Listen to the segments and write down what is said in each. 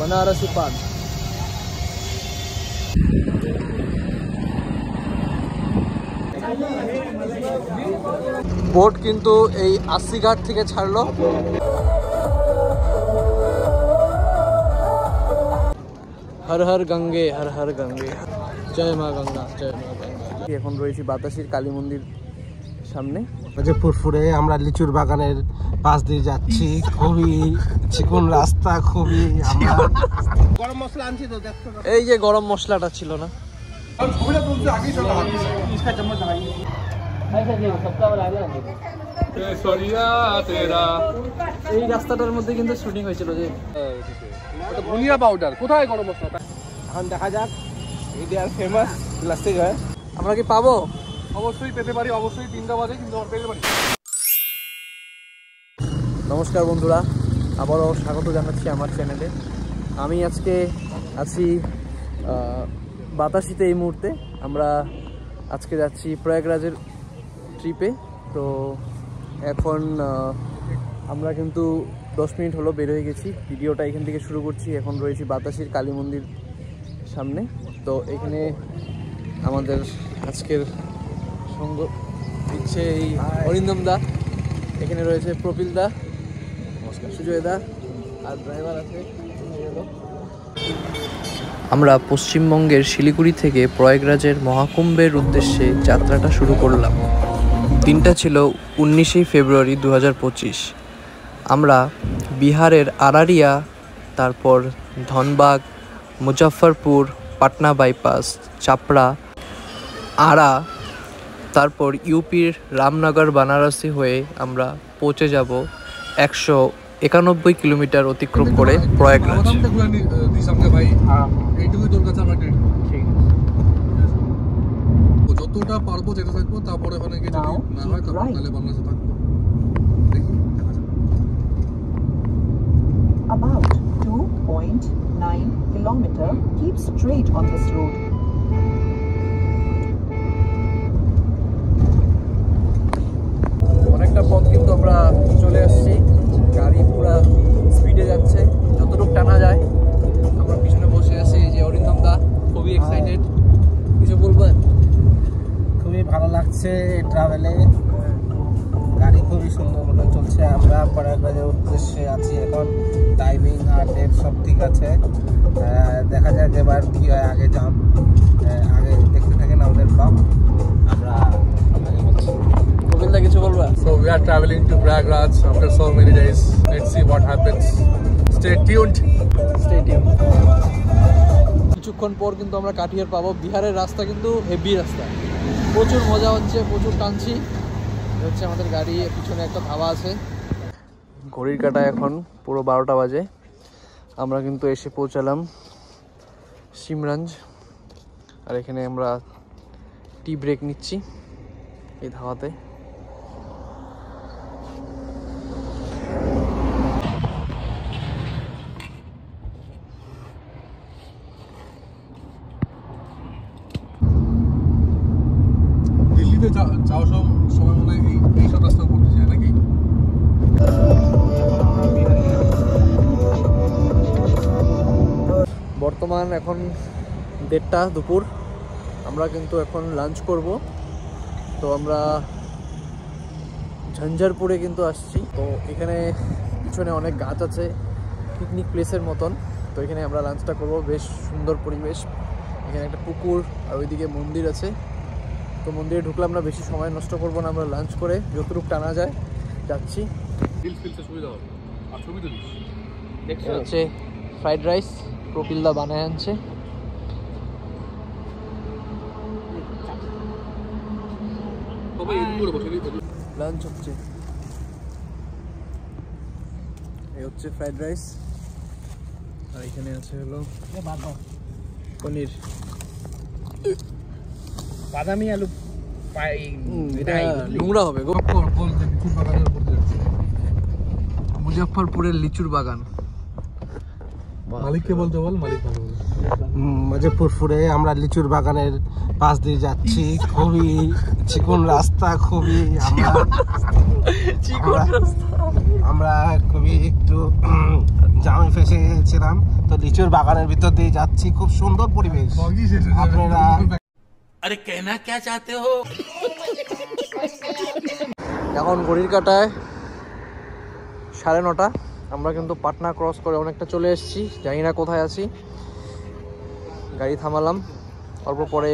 बनारसी पान। बोट किन्तु এই 80 ঘাট থেকে ছাড়লো। हर हर गंगे, हर हर गंगे, जय माँ गंगा, जय माँ गंगा। এখন রয়েছি বাতাসির কালী মন্দির সামনে। যে ফুরফুরে আমরা লিচুর বাগানের পাশ দিয়ে যাচ্ছি, খুবই চিকন রাস্তা, খুবই আমরা গরম মশলা আনছি তো দেখছো। এই যে গরম মশলাটা ছিল না, ছবিটা তুলতে আগেই চলে আসছে। इसका चम्मच लगाइए। ऐसा जी सबका वाला आ गया। সরিয়া তেরা এই রাস্তাটার মধ্যে কিন্তু শুটিং হয়েছিল যে ওটা ধনিয়া পাউডার। কোথায় গরম মশলাটা? এখন দেখা যাক। ইন্ডিয়ার ফেমাস লাস্সি হয়। আমরা কি পাবো? অবশ্যই পেতে পারি, অবশ্যই 3টা বাজে কিন্তু আমরা পেতে পারি। নমস্কার বন্ধুরা, আবারও স্বাগত জানাচ্ছি আমার চ্যানেলে। আমি আজকে আছি বাতাসিতে। এই মুহূর্তে আমরা আজকে যাচ্ছি প্রয়াগরাজের ট্রিপে। তো এখন আমরা কিন্তু 10 মিনিট হলো বের হয়ে গেছি। ভিডিওটা এখান থেকে শুরু করছি। এখন রয়েছি বাতাসির কালী মন্দির সামনে। তো এখানে আমাদের আজকের সঙ্গ দিচ্ছে এই অরিন্দম দা, এখানে রয়েছে প্রপিল দা, সুজয় দা, আর ড্রাইভার আছে। আমরা পশ্চিমবঙ্গের শিলিগুড়ি থেকে প্রয়াগরাজের মহাকুম্ভের উদ্দেশ্যে যাত্রাটা শুরু করলাম। দিনটা ছিল 19 ফেব্রুয়ারি 2025। আমরা বিহারের আরারিয়া, তারপর ধনবাদ, মুজফ্ফরপুর, পাটনা বাইপাস, চাপড়া, আরা, তারপর ইউপির রামনগর বানারসি হয়ে আমরা পৌঁছে যাব 191 কিলোমিটার অতিক্রম করে প্রয়াগরাজ। যতটা পারবো যেতে থাকবো, তারপরে ওখানে গিয়ে যদি না হয় তাহলে বাংলাদেশে থাকবো। দেখি দেখা যাক। About 2.9 kilometer, keep straight on this road. অনেকটা পথ কিন্তু আমরা চলে আসছি। গাড়ি পুরা স্পিডে যাচ্ছে, যতটুকু টানা যায়। আমরা পিছনে বসে আছি, যে অরিন্দম দা খুবই এক্সাইটেড। কিছু বলবেন? খুবই ভালো লাগছে ট্রাভেলে। গাড়ি খুবই সুন্দর মতো চলছে। আমরা প্রয়াগরাজের উদ্দেশ্যে আছি এখন। টাইমিং আর ডেট সব ঠিক আছে। দেখা যায় যেবার কি হয়। আগে আগে দেখতে থাকেন আমাদের ব্লগ। আমরা প্রবীণ দা কিছু বলবা? So we are traveling to Prayagraj after so many days. Let's see what happens. Stay tuned. Stay tuned. কিছুক্ষণ পর কিন্তু আমরা কাঠিয়ার পাবো। বিহারের রাস্তা কিন্তু হেভি রাস্তা, প্রচুর মজা হচ্ছে, প্রচুর টানছি। হচ্ছে আমাদের গাড়ি পিছনে একটা ধাবা আছে। ঘড়ির কাঁটা এখন পুরো 12টা বাজে। আমরা কিন্তু এসে পৌঁছালাম সিমরাঞ্জ। আর এখানে আমরা টি ব্রেক নিচ্ছি এই ধাবাতে। দিল্লিতে যাওয়ার সময় মনে হয় এইসব রাস্তা পড়তে যায় নাকি? বর্তমান এখন 1:30 দুপুর। আমরা কিন্তু এখন লাঞ্চ করব। তো আমরা ঝঞ্ঝারপুরে কিন্তু আসছি। তো এখানে পিছনে অনেক গাছ আছে, পিকনিক প্লেসের মতন। তো এখানে আমরা লাঞ্চটা করব। বেশ সুন্দর পরিবেশ, এখানে একটা পুকুর আর ওইদিকে মন্দির আছে। তো মন্দিরে ঢুকলাম না, বেশি সময় নষ্ট করবো না। আমরা লাঞ্চ করে যতটুকু টানা যায় যাচ্ছি। হচ্ছে ফ্রাইড রাইস প্রপিলদা বানায় আনছে। লাঞ্চ হচ্ছে, এই হচ্ছে ফ্রাইড রাইস। আর এখানে আছে হলো পনির, বাদামি আলু। এটা নোংরা হবে গো। মুজফ্ফরপুরের লিচুর বাগান। মালিককে বলতে বল, মালিক ভালো বলে। মাঝে ফুরফুরে আমরা লিচুর বাগানের পাশ দিয়ে যাচ্ছি, খুবই চিকন রাস্তা, খুবই আমরা খুবই একটু জামে ফেসে গেছে গেছিলাম, তো লিচুর বাগানের ভিতর দিয়ে যাচ্ছি, খুব সুন্দর পরিবেশ। আপনারা अरे कहना क्या चाहते हो? এখন ঘড়ির কাঁটায় 9:30। আমরা কিন্তু পাটনা ক্রস করে অনেকটা চলে এসেছি, জানি না কোথায় আছি। গাড়ি থামালাম, অল্প পরে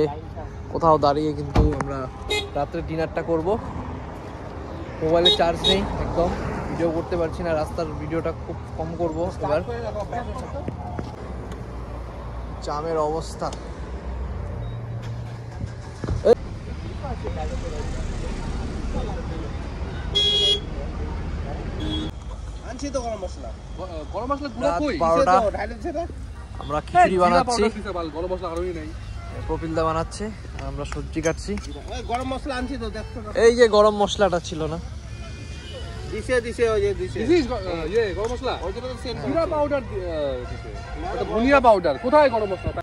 কোথাও দাঁড়িয়ে কিন্তু আমরা রাত্রে ডিনারটা করব। মোবাইলে চার্জ নেই, একদম ভিডিও করতে পারছি না, রাস্তার ভিডিওটা খুব কম করব এবার। জামের অবস্থা আনছি তো গরম মশলা। রাত 12টা, আমরা খিচুড়ি বানাচ্ছি, কপিলদা বানাচ্ছে, আমরা সবজি কাটছি। গরম মশলা আনছি তো, দেখছো? এই যে গরম মশলাটা ছিল না, দিছে ওই যে দিছে গরম মশলা, জিরা পাউডার, ধনিয়া পাউডার, কোথায় গরম মশলা?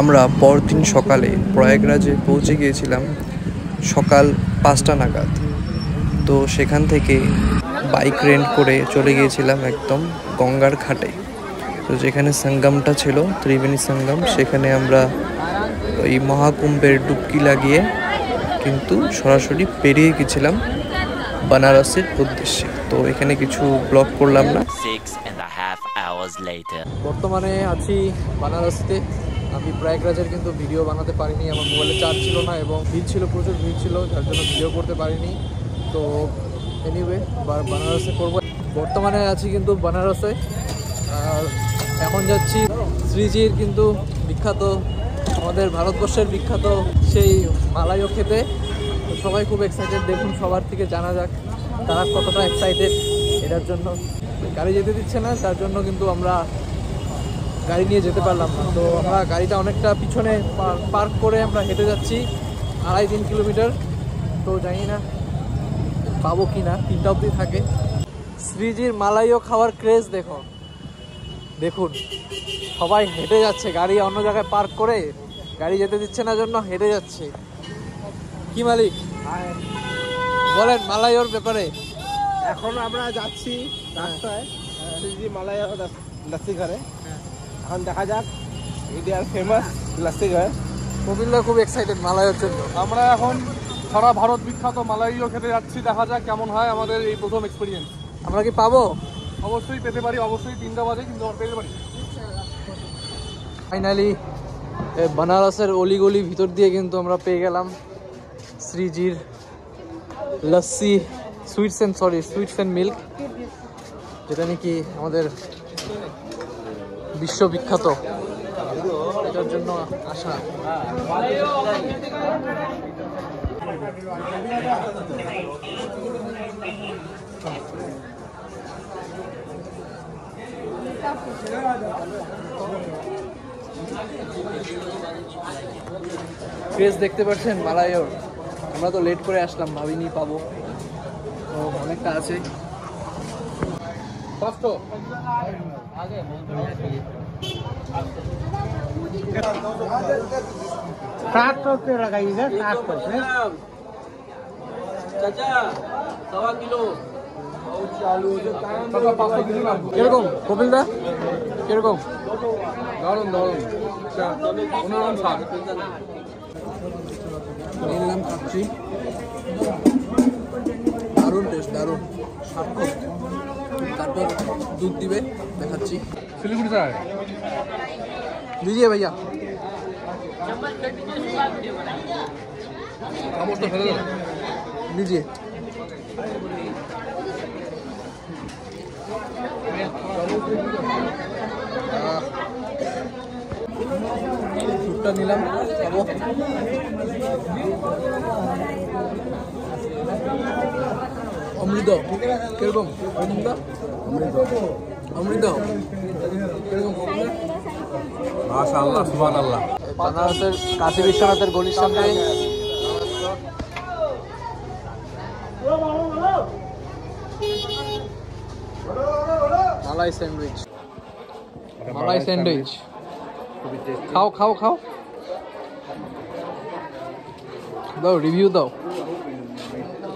আমরা পরদিন সকালে প্রয়াগরাজে পৌঁছে গিয়েছিলাম সকাল 5টা নাগাদ। তো সেখান থেকে বাইক রেন্ট করে চলে গিয়েছিলাম একদম গঙ্গার ঘাটে। তো যেখানে সঙ্গমটা ছিল, ত্রিবেণী সঙ্গম, সেখানে আমরা ওই মহাকুম্ভের ডুবকি লাগিয়ে কিন্তু সরাসরি পেরিয়ে গেছিলাম বানারসের উদ্দেশ্যে। তো এখানে কিছু ব্লগ করলাম না। 6.5 hours later. বর্তমানে আছি বানারসিতে। আমি প্রয়াগরাজের কিন্তু ভিডিও বানাতে পারিনি, আমার মোবাইলে চার্জ ছিল না এবং ভিড় ছিল, প্রচুর ভিড় ছিল, যার জন্য ভিডিও করতে পারিনি। তো এনিওয়ে বানারসে করবো। বর্তমানে আছি কিন্তু বানারসে, আর এখন যাচ্ছি শ্রীজির কিন্তু বিখ্যাত, আমাদের ভারতবর্ষের বিখ্যাত সেই মালাইও খেতে। তো সবাই খুব এক্সাইটেড, দেখুন সবার থেকে জানা যাক তারা কতটা এক্সাইটেড এটার জন্য। গাড়ি যেতে দিচ্ছে না, তার জন্য কিন্তু আমরা গাড়ি নিয়ে যেতে পারলাম না। তো আমরা গাড়িটা অনেকটা পিছনে পার্ক করে আমরা হেঁটে যাচ্ছি 2.5-3 কিলোমিটার। তো জানি না পাবো কি না, 3টা অবধি থাকে। শ্রীজির মালাইও খাওয়ার ক্রেজ দেখুন, সবাই হেঁটে যাচ্ছে, গাড়ি অন্য জায়গায় পার্ক করে, গাড়ি যেতে দিচ্ছে না জন্য হেঁটে যাচ্ছে। কি মালিক বলেন মালাইওর ব্যাপারে? এখন আমরা যাচ্ছি রাস্তায় শ্রীজি মালাইয়া লস্যি ঘরে। এখন দেখা যাক ইন্ডিয়ার ফেমাস লস্যি ঘর। কপিলদা খুব এক্সাইটেড মালাইয়ের জন্য। আমরা এখন সারা ভারত বিখ্যাত মালাইও খেতে যাচ্ছি, দেখা যাক কেমন হয় আমাদের এই প্রথম এক্সপিরিয়েন্স। আমরা কি পাবো? অবশ্যই পেতে পারি, অবশ্যই 3টা বাজে, কিন্তু আমরা পেতে পারি। ফাইনালি বানারসের অলিগলি ভিতর দিয়ে কিন্তু আমরা পেয়ে গেলাম শ্রীজির লস্যি, সুইটস অ্যান্ড মিল্ক, যেটা নাকি আমাদের বিশ্ববিখ্যাত, এটার জন্য আসা। ক্রেজ দেখতে পাচ্ছেন মালাইওর। আমরা তো লেট করে আসলাম, ভাবিনি পাবো, তো অনেকটা আছে। কিরকম কপিলদা, কিরকম? দারুন অন্যরকম স্বাদ। নিলাম, খাচ্ছি, দারুণ টেস্ট, দারুণ সার্থক। তারপর দুধ দিবে, দেখাচ্ছি। শিলিগুড়ি স্যার लीजिए भैया। लीजिए। सूपटा নিলাম, খাবো। অমৃত কিরকম? অমৃত কিরকম? মাশাআল্লাহ, সুবহানাল্লাহ। বানারসের কাশী বিশ্বনাথের গলির সামনে মালাই স্যান্ডউইচ, মালাই স্যান্ডউইচ খাও খাও খাও, দাও রিভিউ দাও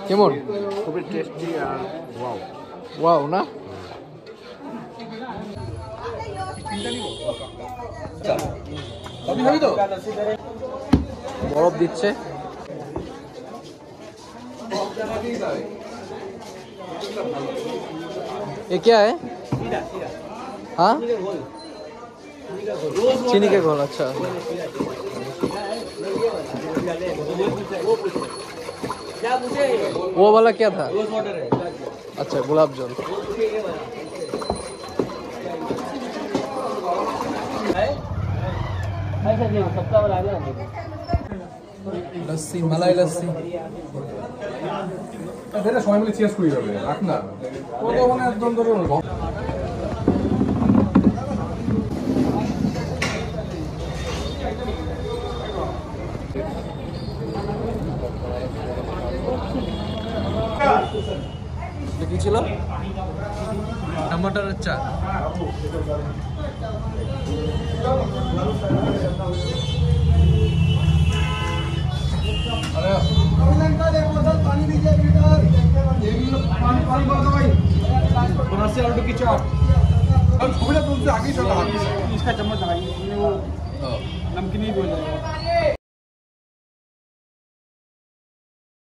কেমন? খুবই টেস্টি আর ওয়াও। ওয়াও না? বরফ দিচ্ছে। ये क्या है? हाँ चीनी के घोल। अच्छा वो वाला क्या था? अच्छा गुलाब जल। लस्सी, मलाई लस्सी। সেটা সময় মিলে চেঞ্জ করে যাবে, রাখ না ও তো মানে একদম ধরে কি ছিল? টমেটোর চা। इसका चम्मच लगाइए, वो नमकीन ही बोल रहे हैं।